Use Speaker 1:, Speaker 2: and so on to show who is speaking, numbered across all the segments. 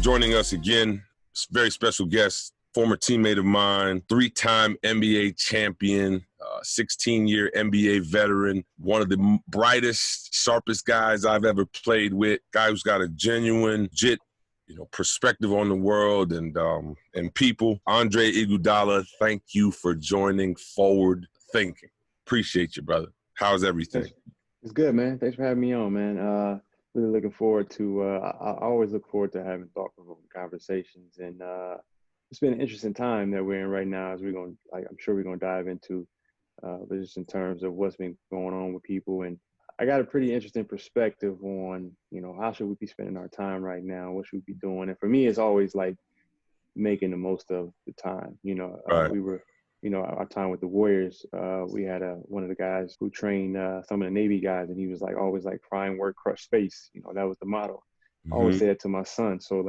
Speaker 1: joining us again. Very special guest, former teammate of mine, 3-time NBA champion, 16-year NBA veteran, one of the brightest, sharpest guys I've ever played with, guy who's got a genuine, perspective on the world and people. Andre Iguodala, thank you for joining Forward Thinking. Appreciate you, brother. How's everything?
Speaker 2: It's good, man. Thanks for having me on, man. Really looking forward to I always look forward to having thought-provoking conversations, and it's been an interesting time that we're in right now, as I'm sure we're gonna dive into, but just in terms of what's been going on with people. And I got a pretty interesting perspective on, how should we be spending our time right now? What should we be doing? And for me, it's always like making the most of the time.
Speaker 1: Right.
Speaker 2: We were, our time with the Warriors, we had one of the guys who trained some of the Navy guys, and he was always prime work, crush space. That was the motto. I always say that to my son. So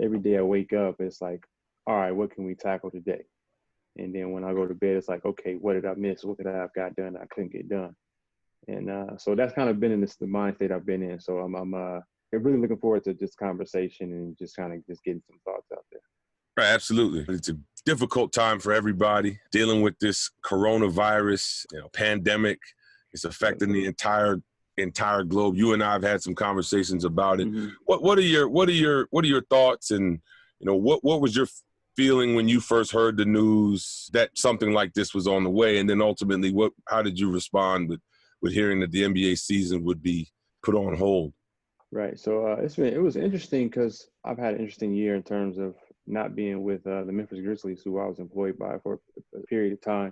Speaker 2: every day I wake up, it's like, all right, what can we tackle today? And then when I go to bed, it's like, okay, what did I miss? What could I have got done? I couldn't get done. And so that's kind of been in the mind state I've been in. So I'm really looking forward to this conversation and just getting some thoughts out there.
Speaker 1: Right, absolutely. It's a difficult time for everybody dealing with this coronavirus, pandemic. It's affecting the entire globe. You and I have had some conversations about it.
Speaker 2: Mm-hmm.
Speaker 1: What are your thoughts, and what was your feeling when you first heard the news that something like this was on the way, and then ultimately how did you respond with hearing that the NBA season would be put on hold?
Speaker 2: Right. So it was interesting because I've had an interesting year in terms of not being with the Memphis Grizzlies, who I was employed by for a period of time.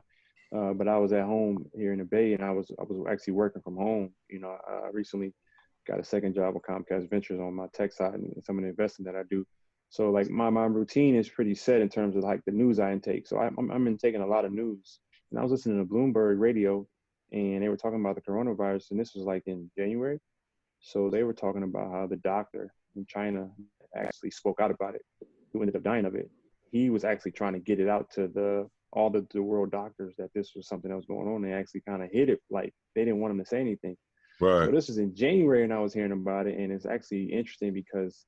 Speaker 2: But I was at home here in the Bay, and I was actually working from home. I recently got a second job with Comcast Ventures on my tech side and some of the investing that I do. So my routine is pretty set in terms of the news I intake. So I'm intaking a lot of news. And I was listening to Bloomberg radio, and they were talking about the coronavirus, and this was in January. So they were talking about how the doctor in China actually spoke out about it, who ended up dying of it. He was actually trying to get it out to all the world doctors that this was something that was going on. They actually kind of hid it, they didn't want him to say anything.
Speaker 1: Right.
Speaker 2: So this was in January, and I was hearing about it, and it's actually interesting because,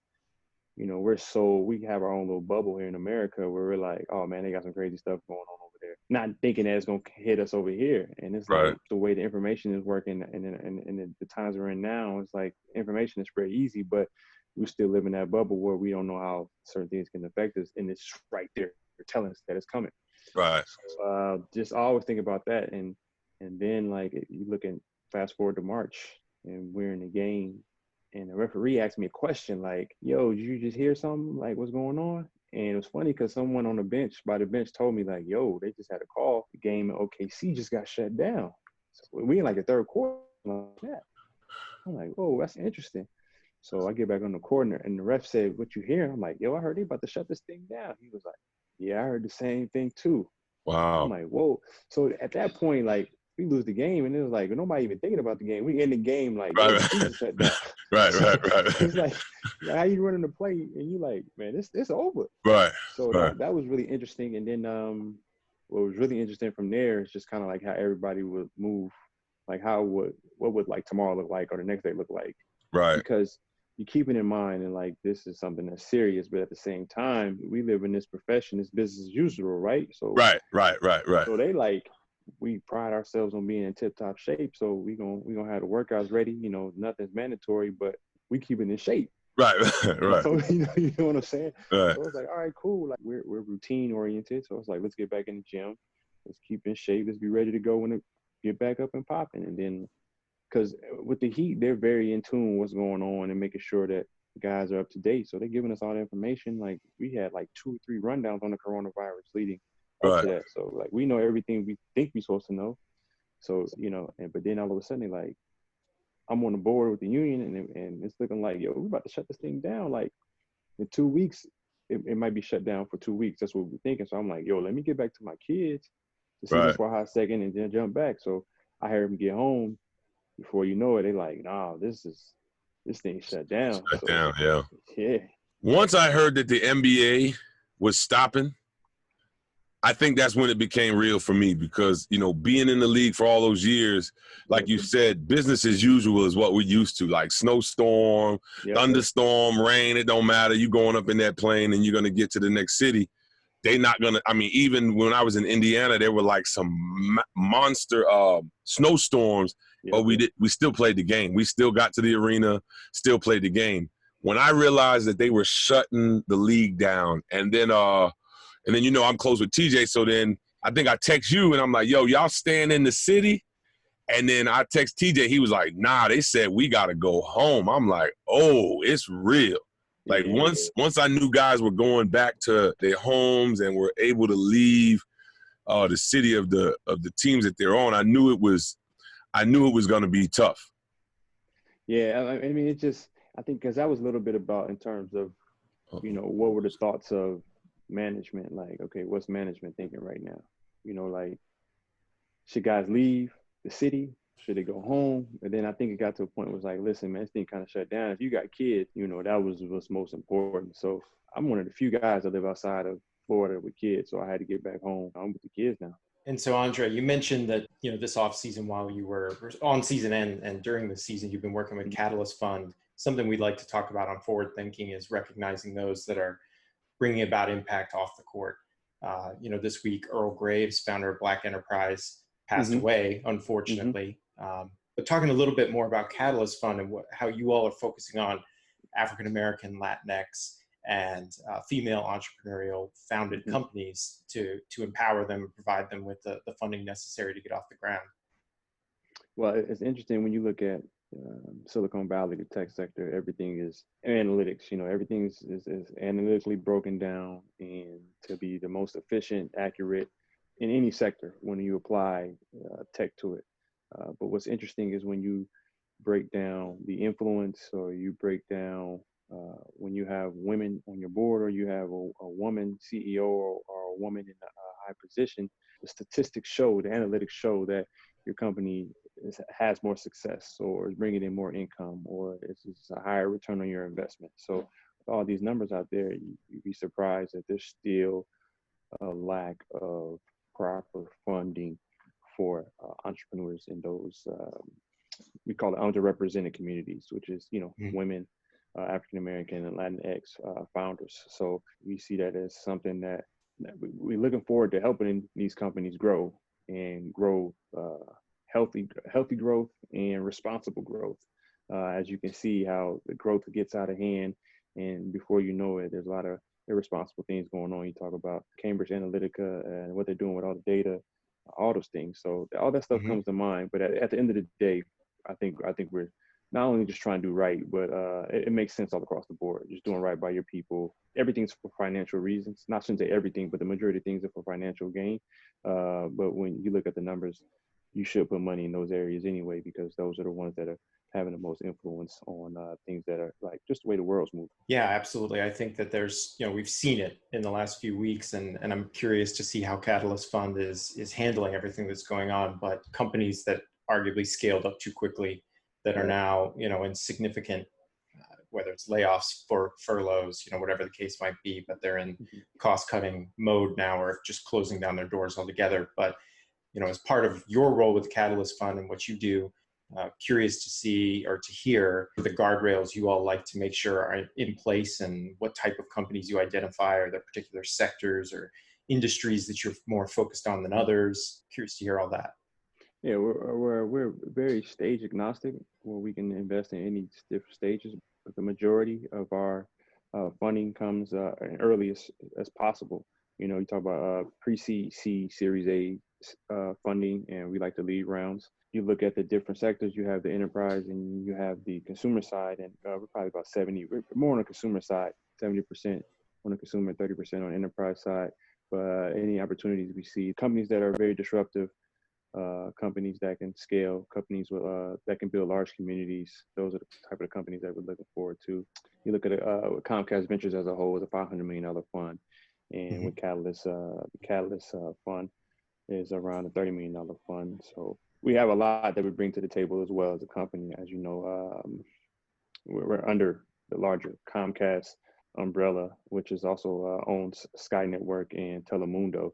Speaker 2: we have our own little bubble here in America where we're like, oh man, they got some crazy stuff going on over there. Not thinking that it's gonna hit us over here. And it's
Speaker 1: right.
Speaker 2: the way the information is working, and the times we're in now, it's information is spread easy, but we still live in that bubble where we don't know how certain things can affect us, and it's right there. They're telling us that it's coming.
Speaker 1: Right.
Speaker 2: So, just always think about that, and then you look and fast forward to March, and we're in the game, and the referee asked me a question "Yo, did you just hear something? What's going on?" And it was funny because someone on the bench told me "Yo, they just had a call. The game in OKC just got shut down." So we in the third quarter. I'm like, "Oh, that's interesting." So I get back on the court, and the ref said, "What you hear?" I'm like, "Yo, I heard they about to shut this thing down." He was like, "Yeah, I heard the same thing too."
Speaker 1: Wow.
Speaker 2: I'm like, "Whoa." So at that point, we lose the game, and it was nobody even thinking about the game. We in the game,
Speaker 1: right.
Speaker 2: shut down.
Speaker 1: right.
Speaker 2: It's how you running the play, and you man, it's over.
Speaker 1: Right.
Speaker 2: So
Speaker 1: right.
Speaker 2: That was really interesting. And then what was really interesting from there is just kind of how everybody would move, what would tomorrow look like or the next day look like.
Speaker 1: Right.
Speaker 2: Because you keep it in mind, and this is something that's serious, but at the same time, we live in this profession, this business as usual, right? So
Speaker 1: right.
Speaker 2: So they we pride ourselves on being in tip-top shape, so we gonna have the workouts ready. Nothing's mandatory, but we keep it in shape.
Speaker 1: Right.
Speaker 2: So you know what I'm saying?
Speaker 1: Right.
Speaker 2: So it's all right, cool. We're routine oriented, so it's let's get back in the gym, let's keep in shape, let's be ready to go when it get back up and popping. And then, because with the Heat, they're very in tune with what's going on and making sure that the guys are up to date. So they're giving us all the information. We had 2 or 3 rundowns on the coronavirus leading up to that. So we know everything we think we're supposed to know. So, but then all of a sudden I'm on the board with the union, and it's looking yo, we're about to shut this thing down. In 2 weeks, it might be shut down for 2 weeks. That's what we're thinking. So I'm yo, let me get back to my kids to see this for a hot second and then jump back. So I heard them get home. Before you know it, they nah, this thing shut down.
Speaker 1: Shut down, yeah.
Speaker 2: Yeah.
Speaker 1: Once I heard that the NBA was stopping, I think that's when it became real for me because, being in the league for all those years, like you said, business as usual is what we're used to, like snowstorm, thunderstorm, rain, it don't matter. You going up in that plane and you're going to get to the next city. They not going to, even when I was in Indiana, there were like some monster snowstorms, but we still played the game. We still got to the arena, still played the game. When I realized that they were shutting the league down and then I'm close with TJ. So then I think I text you and I'm like, yo, y'all staying in the city? And then I text TJ. He was like, nah, they said we got to go home. I'm like, oh, it's real. Like once I knew guys were going back to their homes and were able to leave the city of the teams that they're on, I knew it was going to be tough.
Speaker 2: Yeah, I mean, I think because that was a little bit about in terms of, what were the thoughts of management? Like, okay, what's management thinking right now? Like, should guys leave the city? Should they go home? And then I think it got to a point where it was like, listen, man, this thing kind of shut down. If you got kids, that was what's most important. So I'm one of the few guys that live outside of Florida with kids. So I had to get back home. I'm with the kids now.
Speaker 3: And so, Andre, you mentioned that, this offseason while you were on season and during the season, you've been working with Catalyst Fund. Something we'd like to talk about on Forward Thinking is recognizing those that are bringing about impact off the court. This week, Earl Graves, founder of Black Enterprise, passed away, unfortunately. But talking a little bit more about Catalyst Fund and how you all are focusing on African-American, Latinx, and female entrepreneurial founded companies to empower them and provide them with the funding necessary to get off the ground.
Speaker 2: Well, it's interesting when you look at Silicon Valley, the tech sector, everything is analytics. Everything is analytically broken down and to be the most efficient, accurate in any sector when you apply tech to it. But what's interesting is when you break down the influence, or you break down when you have women on your board, or you have a woman CEO or a woman in a high position, the statistics show, the analytics show that your company has more success, or is bringing in more income, or it's a higher return on your investment. So with all these numbers out there, you'd be surprised that there's still a lack of proper funding for entrepreneurs in those, we call it underrepresented communities, which is, women, African-American and Latinx founders. So we see that as something that we're looking forward to helping these companies grow healthy growth and responsible growth. As you can see how the growth gets out of hand, and before you know it, there's a lot of irresponsible things going on. You talk about Cambridge Analytica and what they're doing with all the data, all those things. So all that stuff comes to mind. But at the end of the day, I think we're not only just trying to do right, but it makes sense all across the board. Just doing right by your people. Everything's for financial reasons. Not shouldn't say everything, but the majority of things are for financial gain. But when you look at the numbers, you should put money in those areas anyway, because those are the ones that are having the most influence on things that are like just the way the world's moving.
Speaker 3: Yeah, absolutely. I think that there's, we've seen it in the last few weeks, and I'm curious to see how Catalyst Fund is handling everything that's going on. But companies that arguably scaled up too quickly, that are now, in significant, whether it's layoffs for furloughs, whatever the case might be, but they're in cost cutting mode now, or just closing down their doors altogether. But, as part of your role with Catalyst Fund and what you do, curious to see or to hear the guardrails you all like to make sure are in place, and what type of companies you identify, or the particular sectors or industries that you're more focused on than others. Curious to hear all that.
Speaker 2: Yeah, we're very stage agnostic, where we can invest in any different stages, but the majority of our funding comes as early as possible. You talk about pre-seed, C, Series A funding, and we like to lead rounds. You look at the different sectors, you have the enterprise and you have the consumer side, and we're probably about 70, we're more on the consumer side, 70% on the consumer, 30% on the enterprise side. But any opportunities we see, companies that are very disruptive, companies that can scale, companies with, that can build large communities. Those are the type of companies that we're looking forward to. You look at Comcast Ventures as a whole is a $500 million fund. And with Catalyst, the Catalyst fund is around a $30 million fund. So we have a lot that we bring to the table as well as a company. As you know, we're under the larger Comcast umbrella, which is also owns Sky Network and Telemundo.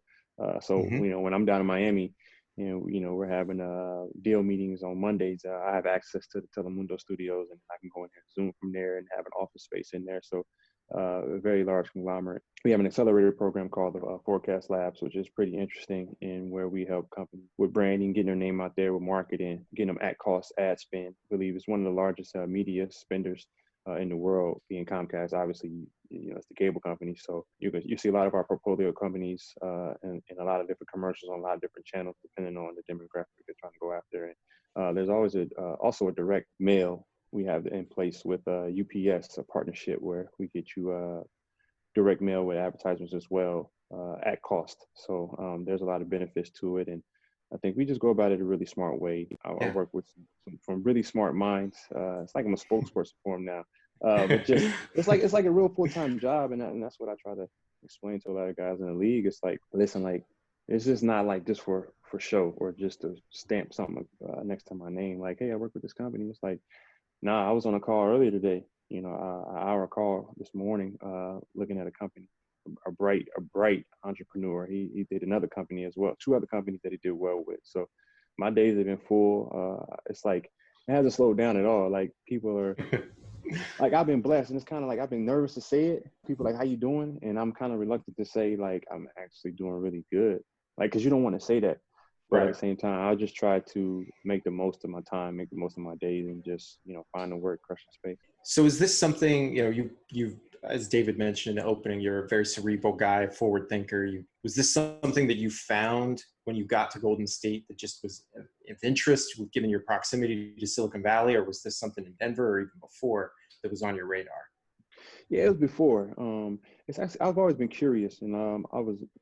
Speaker 2: So, when I'm down in Miami, we're having deal meetings on Mondays. I have access to the Telemundo studios, and I can go in there and Zoom from there and have an office space in there. So, a very large conglomerate. We have an accelerator program called the Forecast Labs, which is pretty interesting, and where we help companies with branding, getting their name out there, with marketing, getting them at cost ad spend. I believe it's one of the largest media spenders in the world, being Comcast. Obviously, it's the cable company. So you see a lot of our portfolio companies and a lot of different commercials on a lot of different channels, depending on the demographic they're trying to go after. And there's always also a direct mail we have in place with UPS, a partnership where we get you direct mail with advertisements as well at cost. So there's a lot of benefits to it. And I think we just go about it a really smart way. I work with some really smart minds. It's like I'm a spokesperson for them now. But just it's like a real full-time job, and that's what I try to explain to a lot of guys in the league. It's like, listen, like it's just not like just for show or just to stamp something next to my name. Like, hey, I work with this company. It's like, nah, I was on a call earlier today. An hour call this morning, looking at a company. A bright entrepreneur. He did another company as well, 2 other companies that he did well with. So my days have been full. It's like it hasn't slowed down at all. Like people are like, I've been blessed, and it's kind of like I've been nervous to say it. People are like, how you doing? And I'm kind of reluctant to say like I'm actually doing really good. Like, because you don't want to say that. But at the same time, I'll just try to make the most of my time, make the most of my days, and just, find the work, crush the space.
Speaker 3: So is this something, you as David mentioned in the opening, you're a very cerebral guy, forward thinker. Was this something that you found when you got to Golden State that just was of interest, given your proximity to Silicon Valley, or was this something in Denver or even before that was on your radar?
Speaker 2: Yeah, it was before. It's actually, I've always been curious, and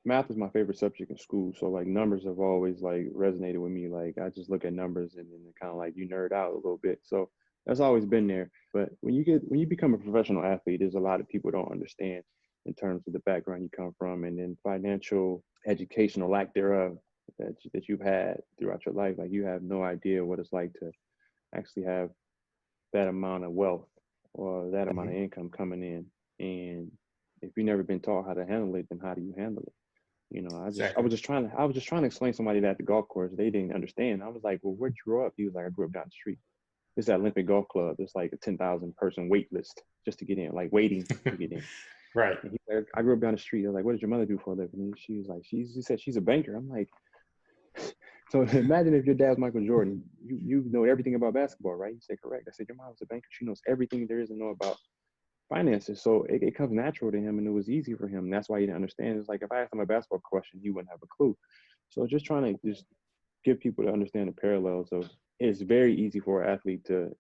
Speaker 2: math was my favorite subject in school. So like numbers have always like resonated with me. Like I just look at numbers and then kind of like you nerd out a little bit. So that's always been there. But when you become a professional athlete, there's a lot of people don't understand in terms of the background you come from, and then financial education or lack thereof that you've had throughout your life. Like you have no idea what it's like to actually have that amount of wealth or that amount of income coming in. And if you've never been taught how to handle it, then how do you handle it? I was just trying to explain to somebody that at the golf course, they didn't understand. I was like, well, where'd you grow up? He was like, I grew up down the street. It's that Olympic Golf Club. It's like a 10,000 person wait list just to get in, like waiting to get in.
Speaker 3: Right.
Speaker 2: And he said, I grew up down the street. I was like, what did your mother do for a living? And she was like, she said she's a banker. I'm like, so imagine if your dad's Michael Jordan, you know everything about basketball, right? You say, correct. I said, your mom's a banker. She knows everything there is to know about finances. So it comes natural to him, and it was easy for him. And that's why he didn't understand. It's like if I asked him a basketball question, he wouldn't have a clue. So just trying to just give people to understand the parallels of it's very easy for an athlete to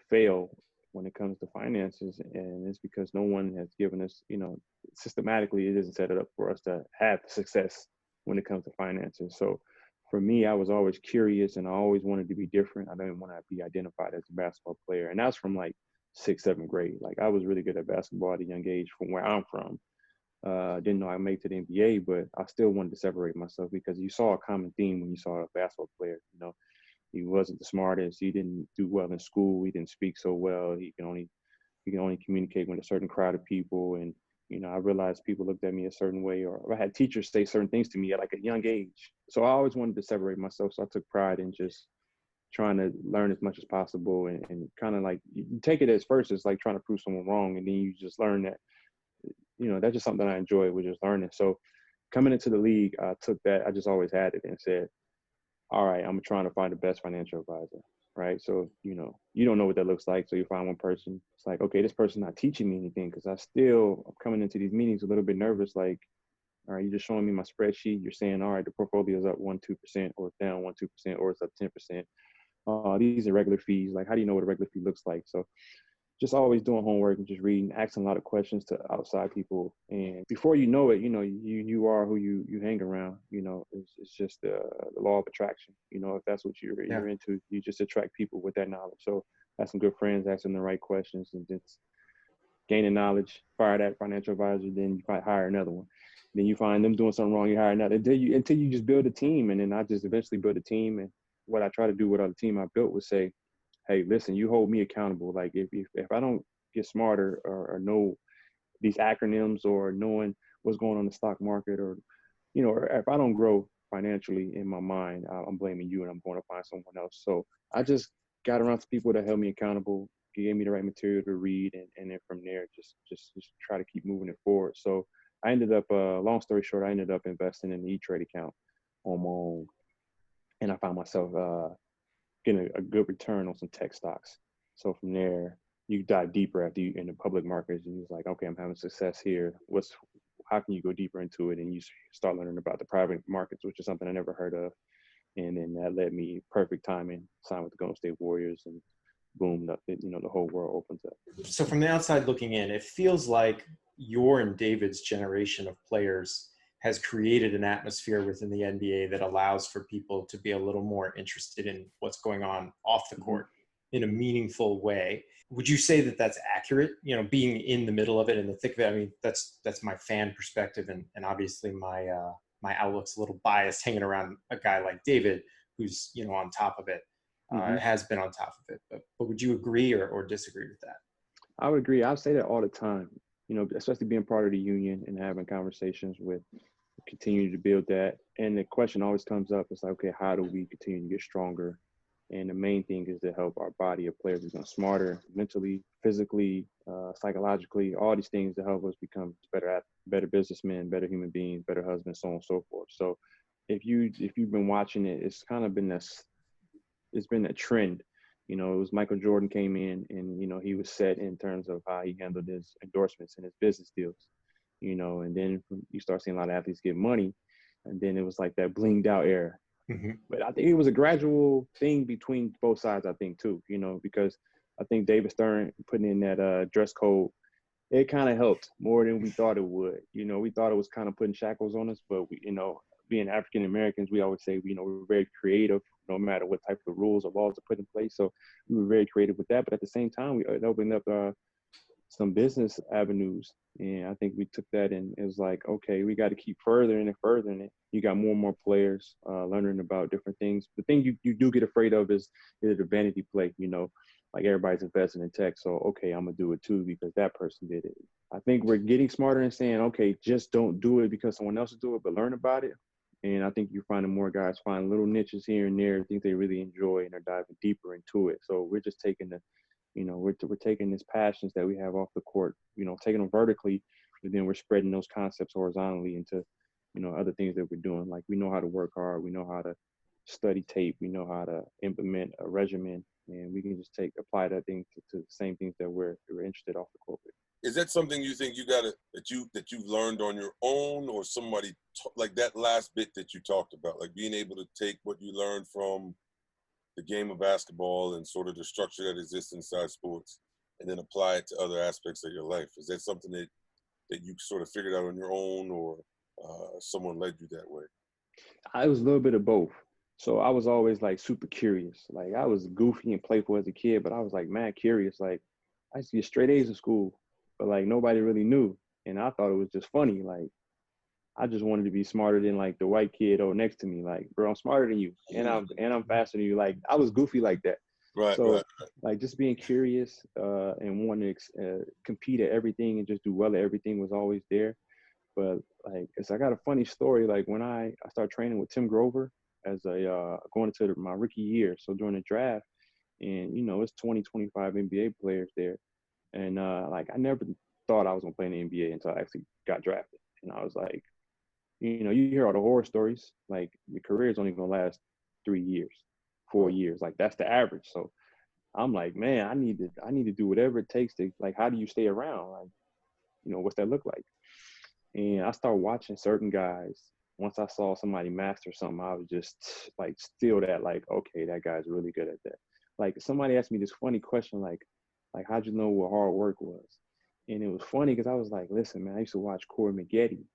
Speaker 2: fail when it comes to finances. And it's because no one has given us, systematically, it isn't set it up for us to have success when it comes to finances. So for me, I was always curious and I always wanted to be different. I didn't want to be identified as a basketball player. And that's from like 6th, 7th grade. Like I was really good at basketball at a young age from where I'm from. Didn't know I'd make it to the NBA, but I still wanted to separate myself because you saw a common theme when you saw a basketball player. He wasn't the smartest. He didn't do well in school. He didn't speak so well. He can only communicate with a certain crowd of people. And I realized people looked at me a certain way, or I had teachers say certain things to me at like a young age. So I always wanted to separate myself. So I took pride in just trying to learn as much as possible, and kind of like you take it as first as like trying to prove someone wrong, and then you just learn that that's just something I enjoy, was just learning. So coming into the league, I took that. I just always had it and said, all right, I'm trying to find the best financial advisor, right? So, you don't know what that looks like. So you find one person. It's like, okay, this person's not teaching me anything, because I'm coming into these meetings a little bit nervous. Like, all right, you're just showing me my spreadsheet. You're saying, all right, the portfolio is up 1-2%, or it's down 1-2%, or it's up 10%. These are regular fees. Like, how do you know what a regular fee looks like? So just always doing homework and just reading, asking a lot of questions to outside people. And before you know it, you are who you hang around. It's just the law of attraction. If that's what you're into, you just attract people with that knowledge. So have some good friends, asking the right questions, and just gaining knowledge, fire that financial advisor, then you might hire another one. Then you find them doing something wrong, you hire another. Until you just build a team. And then I just eventually built a team. And what I try to do with other team I built was say, hey, listen, you hold me accountable. Like if I don't get smarter or know these acronyms, or knowing what's going on in the stock market, or or if I don't grow financially in my mind, I'm blaming you and I'm going to find someone else. So I just got around to people that held me accountable, gave me the right material to read, and then from there, just try to keep moving it forward. So I ended up, long story short, I ended up investing in the E-Trade account on my own, and I found myself getting a good return on some tech stocks. So from there, you dive deeper after you in the public markets, and you're like, okay, I'm having success here. How can you go deeper into it? And you start learning about the private markets, which is something I never heard of. And then that led me perfect timing, signed with the Golden State Warriors, and boom, the whole world opens up.
Speaker 3: So from the outside looking in, it feels like your and David's generation of players has created an atmosphere within the NBA that allows for people to be a little more interested in what's going on off the court in a meaningful way. Would you say that that's accurate? Being in the middle of it, in the thick of it. I mean, that's my fan perspective, and obviously my outlook's a little biased hanging around a guy like David, who's on top of it, has been on top of it. But would you agree or disagree with that?
Speaker 2: I would agree. I say that all the time. Especially being part of the union and having conversations with, continue to build that. And the question always comes up, it's like, okay, how do we continue to get stronger? And the main thing is to help our body of players become smarter mentally, physically, psychologically, all these things to help us become better businessmen, better human beings, better husbands, so on and so forth. So if you've been watching it, it's kind of been it's been a trend. It was Michael Jordan came in and, he was set in terms of how he handled his endorsements and his business deals, and then you start seeing a lot of athletes get money. And then it was like that blinged out era. But I think it was a gradual thing between both sides, I think, too, because I think David Stern putting in that dress code, it kind of helped more than we thought it would. We thought it was kind of putting shackles on us, but we, being African Americans, we always say, we're very creative, no matter what type of rules or laws are put in place. So we were very creative with that. But at the same time, it opened up some business avenues. And I think we took that and it was like, okay, we got to keep furthering it. You got more and more players learning about different things. The thing you do get afraid of is the vanity play, like everybody's investing in tech. So, okay, I'm going to do it too because that person did it. I think we're getting smarter and saying, okay, just don't do it because someone else will do it, but learn about it. And I think you're finding more guys find little niches here and there, things they really enjoy, and are diving deeper into it. So we're just taking we're taking these passions that we have off the court, taking them vertically, and then we're spreading those concepts horizontally into, other things that we're doing. Like we know how to work hard, we know how to study tape, we know how to implement a regimen, and we can just apply that thing to the same things that we're interested off the court with.
Speaker 1: Is that something you think that you've learned on your own, or somebody like that last bit that you talked about, like being able to take what you learned from the game of basketball and sort of the structure that exists inside sports and then apply it to other aspects of your life? Is that something that you sort of figured out on your own, or someone led you that way?
Speaker 2: I was a little bit of both. So I was always like super curious. Like I was goofy and playful as a kid, but I was like mad curious. Like I used to get straight A's in school, but like nobody really knew. And I thought it was just funny. Like I just wanted to be smarter than like the white kid next to me. Like, bro, I'm smarter than you, and I'm faster than you. Like I was goofy like that.
Speaker 1: Right.
Speaker 2: So
Speaker 1: right.
Speaker 2: like just being curious and wanting to compete at everything and just do well at everything was always there. But like, I got a funny story. Like when I started training with Tim Grover as going into my rookie year. So during the draft, and it's 25 NBA players there, and like I never thought I was gonna play in the NBA until I actually got drafted. And I was like, you hear all the horror stories. Like your career is only gonna last 3 years, 4 years. Like that's the average. So I'm like, man, I need to do whatever it takes to, like, how do you stay around? Like, what's that look like? And I started watching certain guys. Once I saw somebody master something, I was just like steal that, like, okay, that guy's really good at that. Like somebody asked me this funny question, like how'd you know what hard work was? And it was funny because I was like, listen, man, I used to watch Corey Maggette.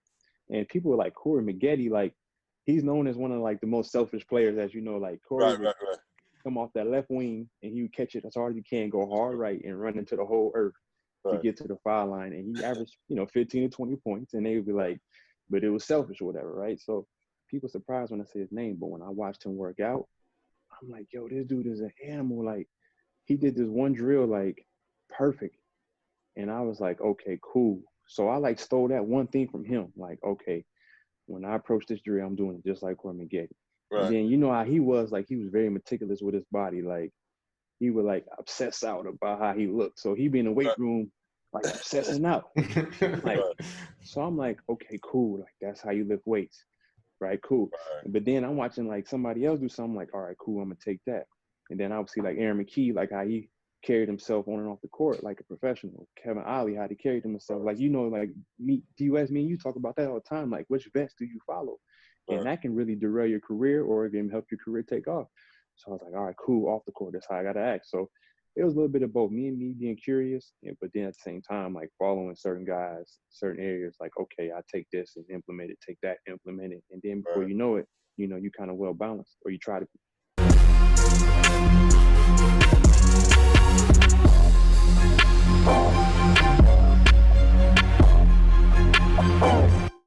Speaker 2: And people were like, Corey Maggette, like he's known as one of like the most selfish players, as you know, like Corey would come off that left wing and he would catch it as hard as he can, go hard right, and run into the whole earth to get to the foul line. And he averaged, 15 to 20 points. And they would be like, but it was selfish or whatever, right? So people surprised when I say his name. But when I watched him work out, I'm like, yo, this dude is an animal. Like he did this one drill, like perfect. And I was like, okay, cool. So I like stole that one thing from him. Like, okay, when I approach this drill, I'm doing it just like Corey McGee.
Speaker 1: Right.
Speaker 2: And then you know how he was, like he was very meticulous with his body. Like he would like obsess out about how he looked. So he'd be in the weight room like obsessing out. Like, so I'm like, okay, cool. Like that's how you lift weights. Right, cool. Right. But then I'm watching like somebody else do something, like, all right, cool, I'm gonna take that. And then obviously like Aaron McKee, like how he carried himself on and off the court like a professional. Kevin Ollie, how he carried himself. Like, you know, like me, DUS, me and you talk about that all the time. Like, which vets do you follow? Right. And that can really derail your career or it can help your career take off. So I was like, all right, cool, off the court, that's how I gotta act. So it was a little bit of both me being curious, but then at the same time, like following certain guys, certain areas, like, okay, I take this and implement it, take that, implement it. And then before you know it, you know, you kind of well balanced, or you try to be.